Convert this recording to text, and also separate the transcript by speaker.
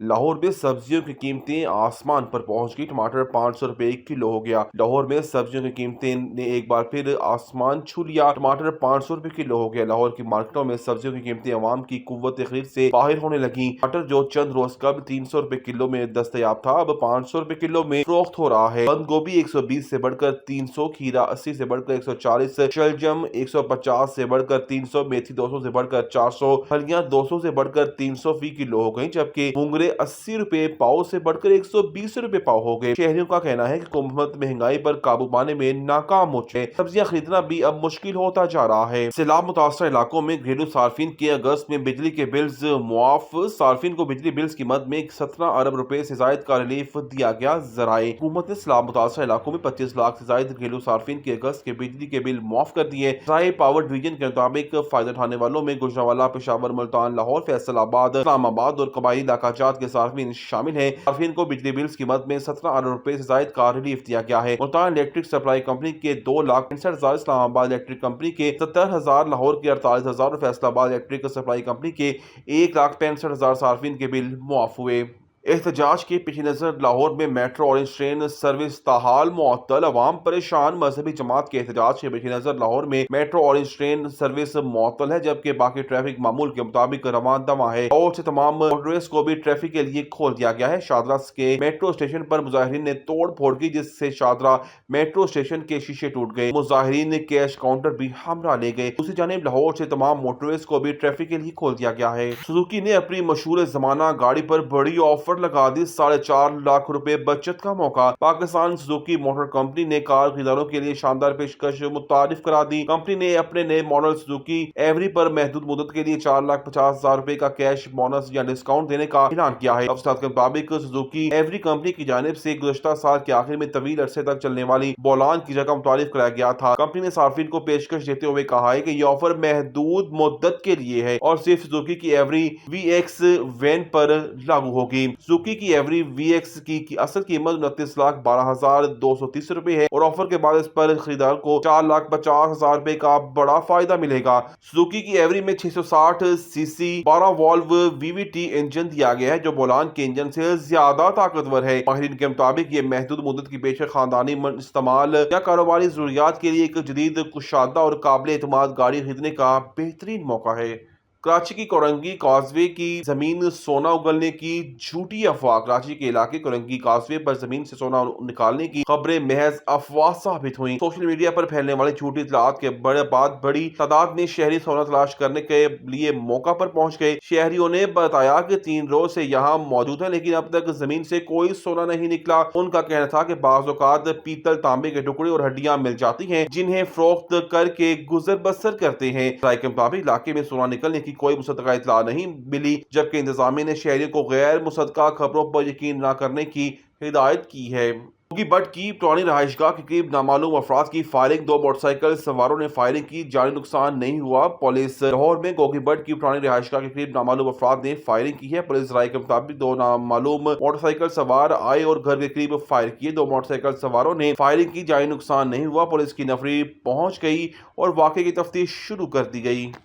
Speaker 1: लाहौर में सब्जियों की कीमतें आसमान पर पहुंच गई। टमाटर 500 रुपए किलो हो गया। लाहौर में सब्जियों की कीमतें ने एक बार फिर आसमान छू लिया। टमाटर 500 रुपए किलो हो गया। लाहौर की मार्केटों में सब्जियों की कीमतें अवाम की कुव्वत खरीद से बाहर होने लगी। टमाटर जो चंद रोज कब 300 रुपए किलो में दस्तयाब था, अब 500 रुपए किलो में फरोख्त हो रहा है। बंद गोभी 120 से बढ़कर 300, खीरा 80 से बढ़कर 140, शलजम 150 से बढ़कर 300, मेथी 200 से बढ़कर 400, फलियां 200 से बढ़कर 300 फी किलो हो गई, जबकि मूंगरे 80 रुपए पाव से बढ़कर 120 रुपए पाव हो गए। शहरियों का कहना है कि हुकूमत महंगाई पर काबू पाने में नाकाम हो चुके। सब्जियां खरीदना भी अब मुश्किल होता जा रहा है। सैलाब मुतासर इलाकों में घरेलू सार्फिन के अगस्त में बिजली के बिल्स मुआफ। सार्फिन को बिजली बिल्स की मद में 17 अरब रुपए से जायद का रिलीफ दिया गया। जराए हुकूमत ने सैलाब मुतासर इलाकों में 25 लाख से जायद घरेलू सार्फिन के अगस्त के बिजली के बिल मुआफ कर दिए। जराए पावर डिवीजन के मुताबिक फायदा उठाने वालों में गुजरांवाला, पेशावर, मुल्तान, लाहौर, फैसलाबाद, इस्लामाबाद और कबायली इलाकाजात के सार्फिन शामिल हैं। सार्फिन को बिजली बिल्स की मद में 17 अरब रुपए से जायद का रिलीफ दिया गया है। मुल्तान इलेक्ट्रिक सप्लाई कंपनी के 2,65,000, इस्लामाबाद इलेक्ट्रिक कंपनी के 70,000, लाहौर के 48,000 और फैसलाबाद इलेक्ट्रिक सप्लाई कंपनी के 1,65,000 सार्फिन के बिल मुआफ हुए। एहतजाज के पेश नज़र लाहौर में मेट्रो ऑरेंज ट्रेन सर्विस ताहाल मुअत्तल, अवाम परेशान। मजहबी जमात के एहतजाज के पेश नज़र लाहौर में मेट्रो ऑरेंज ट्रेन सर्विस मुअत्तल है, जबकि बाकी ट्रैफिक मामूल के मुताबिक रवां दवा है। लाहौर से तमाम मोटरवेज को भी ट्रैफिक के लिए खोल दिया गया है। शादरा के मेट्रो स्टेशन पर मुजाहिरीन ने तोड़ फोड़ की, जिससे शादरा मेट्रो स्टेशन के शीशे टूट गए। मुजाहिरीन ने कैश काउंटर भी हमरा ले गए। दूसरी जानिब लाहौर से तमाम मोटरवेज को भी ट्रैफिक के लिए खोल दिया गया है। सुजुकी ने अपनी मशहूर जमाना गाड़ी पर बड़ी ऑफर लगा दी। 4.5 लाख रुपए बचत का मौका। पाकिस्तान सुजुकी मोटर कंपनी ने कार खरीदारों के लिए शानदार पेशकश मुतारिफ करा दी। कंपनी ने अपने नए मॉडल सुजुकी एवरी पर महदूद मुद्दत के लिए 4,50,000 रुपए का कैश बोनस या डिस्काउंट देने का ऐलान किया है। अफसरात के मुताबिक सुजुकी एवरी कंपनी की जानिब से गुज़श्ता साल के आखिर में तवील अरसे तक चलने वाली बोलान की जगह मुतारिफ कराया गया था। कंपनी ने सार्फिन को पेशकश देते हुए कहा है कि यह ऑफर महदूद मुद्दत के लिए है और सिर्फ सुजुकी की एवरी VX वैन पर लागू होगी। सुजुकी की एवरी VX की असल कीमत 29,12,230 रुपए है और ऑफर के बाद इस पर खरीदार को 4,50,000 रुपए का बड़ा फायदा मिलेगा। सुजुकी की एवरी में 660 सीसी 12 वॉल्व VVT इंजन दिया गया है, जो बोलान के इंजन से ज्यादा ताकतवर है। माहिरीन के मुताबिक ये महदूद मुद्दत की पेशकश खानदानी इस्तेमाल या कारोबारी जरूरियात के लिए एक जदीद, कुशादा और काबिल एतमाद गाड़ी खरीदने का बेहतरीन मौका है। कराची की कोरंगी काजवे की जमीन सोना उगलने की झूठी अफवाह। कराची के इलाके कोरंगी काजवे पर जमीन से सोना निकालने की खबरें महज अफवाह साबित हुई। सोशल मीडिया पर फैलने वाली झूठी इतलात के बाद बड़ी तादाद में शहरी सोना तलाश करने के लिए मौका पर पहुंच गए। शहरियों ने बताया कि 3 रोज से यहाँ मौजूद है, लेकिन अब तक जमीन से कोई सोना नहीं निकला। उनका कहना था कि बाज़ औक़ात पीतल, तांबे के टुकड़े और हड्डियां मिल जाती हैं, जिन्हें फरोख्त करके गुजर बसर करते हैं। राय के मुताबिक इलाके में सोना निकलने की कोई मुसद्दका इत्तला नहीं मिली, जबकि इंतजामिया ने शहरियों को गैर मुसद्दका खबरों पर यकीन न करने की हिदायत की है। गोगी बट की पुरानी रहायशगाह के करीब नामालूम अफराद की फायरिंग। 2 मोटरसाइकिल सवारों ने फायरिंग की, जानी नुकसान नहीं हुआ। पुलिस लाहौर में गोगी बट की पुरानी रहायशगाह के करीब नामालूम अफराद ने फायरिंग की है। पुलिस राय के मुताबिक 2 नामालूम मोटरसाइकिल सवार आए और घर के करीब फायर किए। 2 मोटरसाइकिल सवारों ने फायरिंग की, जानी नुकसान नहीं हुआ। पुलिस की नफरी पहुंच गई और वाकये की तफ्तीश शुरू कर दी गई।